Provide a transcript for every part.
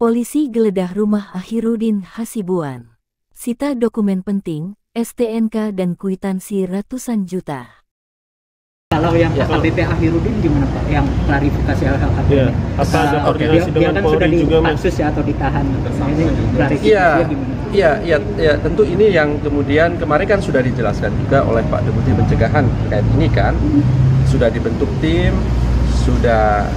Polisi geledah rumah Akhirudin Hasibuan. Sita dokumen penting, STNK dan kwitansi ratusan juta. Kalau yang AKBP Akhirudin gimana Pak? Yang klarifikasi LHKPN? Ya, apa ada koordinasi dengan dia kan Polri sudah juga dipansus ya atau ditahan. Ini klarifikasinya gimana? Iya, tentu ini yang kemudian kemarin kan sudah dijelaskan juga oleh Pak Deputi Pencegahan terkait ini kan. Sudah dibentuk tim, sudah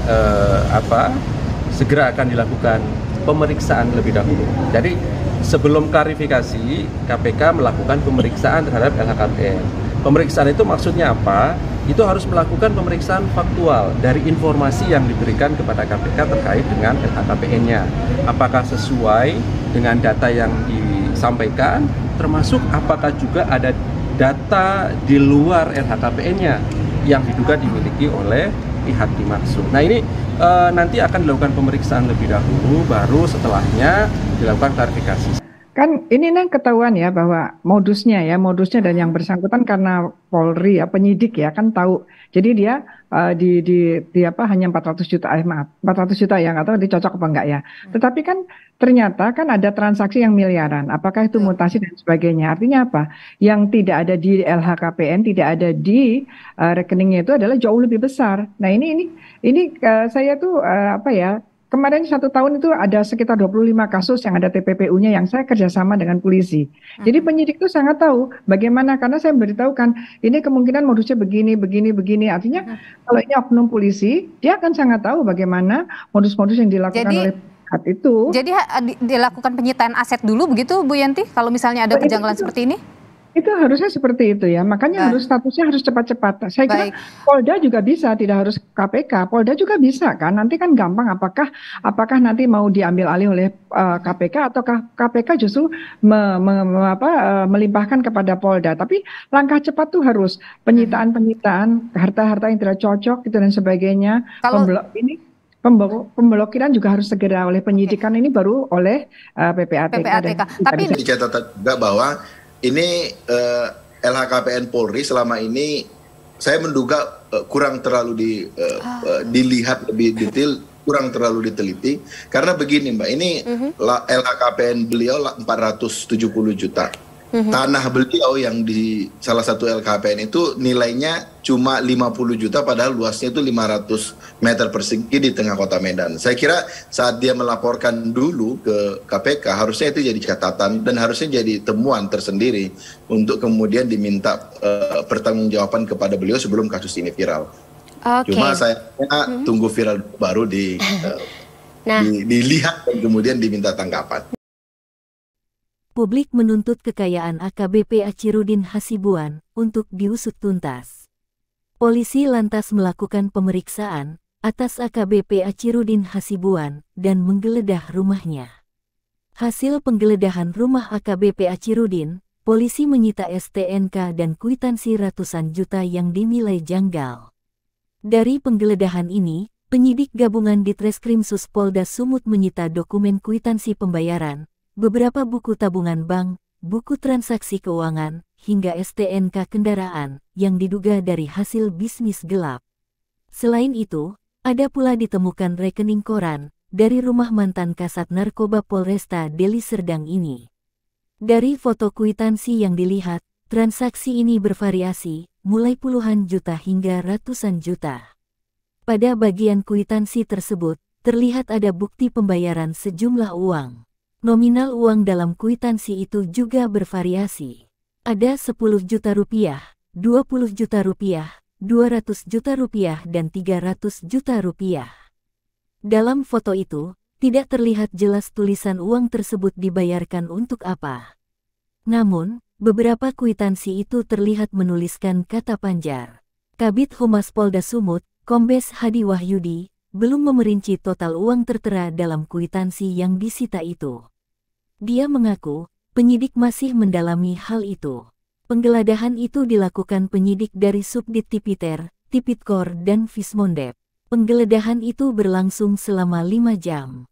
segera akan dilakukan pemeriksaan lebih dahulu. Jadi sebelum klarifikasi, KPK melakukan pemeriksaan terhadap LHKPN. Pemeriksaan itu maksudnya apa? Itu harus melakukan pemeriksaan faktual dari informasi yang diberikan kepada KPK terkait dengan LHKPN-nya. Apakah sesuai dengan data yang disampaikan, termasuk apakah juga ada data di luar LHKPN-nya yang diduga dimiliki oleh pihak dimaksud. Nah ini nanti akan dilakukan pemeriksaan lebih dahulu, baru setelahnya dilakukan klarifikasi. Kan ini ketahuan ya bahwa modusnya dan yang bersangkutan karena Polri ya penyidik ya kan tahu. Jadi dia hanya 400 juta 400 juta ya, nggak tahu dicocok apa enggak ya. Tetapi kan ternyata kan ada transaksi yang miliaran. Apakah itu mutasi dan sebagainya? Artinya apa? Yang tidak ada di LHKPN, tidak ada di rekeningnya itu adalah jauh lebih besar. Nah ini saya tuh kemarin 1 tahun itu ada sekitar 25 kasus yang ada TPPU-nya yang saya kerjasama dengan polisi. Jadi penyidik itu sangat tahu bagaimana, karena saya memberitahukan ini kemungkinan modusnya begini. Artinya kalau ini oknum polisi, dia akan sangat tahu bagaimana modus-modus yang dilakukan oleh pihak itu. Jadi dilakukan penyitaan aset dulu begitu Bu Yanti, kalau misalnya ada kejanggalan seperti ini? Itu harusnya seperti itu ya, makanya statusnya harus cepat-cepat. Saya kira Polda juga bisa, tidak harus KPK. Polda juga bisa kan, nanti kan gampang apakah nanti mau diambil alih oleh KPK atau KPK justru melimpahkan kepada Polda. Tapi langkah cepat tuh harus penyitaan harta-harta yang tidak cocok gitu dan sebagainya. Pemblokiran juga harus segera oleh penyidikan ini baru oleh PPATK. Tapi dicatat juga bahwa ini LHKPN Polri selama ini saya menduga kurang terlalu dilihat lebih detail, kurang terlalu diteliti. Karena begini Mbak, ini LHKPN beliau 470 juta. Tanah beliau yang di salah satu LHKPN itu nilainya cuma 50 juta padahal luasnya itu 500 meter persegi di tengah kota Medan. Saya kira saat dia melaporkan dulu ke KPK harusnya itu jadi catatan dan harusnya jadi temuan tersendiri untuk kemudian diminta pertanggungjawaban kepada beliau sebelum kasus ini viral. Cuma saya tunggu viral baru dilihat dan kemudian diminta tanggapan. Publik menuntut kekayaan AKBP Akhirudin Hasibuan untuk diusut tuntas. Polisi lantas melakukan pemeriksaan atas AKBP Akhirudin Hasibuan dan menggeledah rumahnya. Hasil penggeledahan rumah AKBP Akhirudin, polisi menyita STNK dan kwitansi ratusan juta yang dinilai janggal. Dari penggeledahan ini, penyidik gabungan Ditreskrimsus Polda Sumut menyita dokumen kwitansi pembayaran, beberapa buku tabungan bank, buku transaksi keuangan, hingga STNK kendaraan yang diduga dari hasil bisnis gelap. Selain itu, ada pula ditemukan rekening koran dari rumah mantan Kasat Narkoba Polresta Deli Serdang ini. Dari foto kwitansi yang dilihat, transaksi ini bervariasi, mulai puluhan juta hingga ratusan juta. Pada bagian kwitansi tersebut, terlihat ada bukti pembayaran sejumlah uang. Nominal uang dalam kwitansi itu juga bervariasi. Ada 10 juta rupiah, 20 juta rupiah, 200 juta rupiah, dan 300 juta rupiah. Dalam foto itu, tidak terlihat jelas tulisan uang tersebut dibayarkan untuk apa. Namun, beberapa kwitansi itu terlihat menuliskan kata panjar. Kabid Humas Polda Sumut, Kombes Hadi Wahyudi, belum memerinci total uang tertera dalam kwitansi yang disita itu. Dia mengaku, penyidik masih mendalami hal itu. Penggeledahan itu dilakukan penyidik dari Subdit Tipiter, Tipitkor, dan Fismondep. Penggeledahan itu berlangsung selama 5 jam.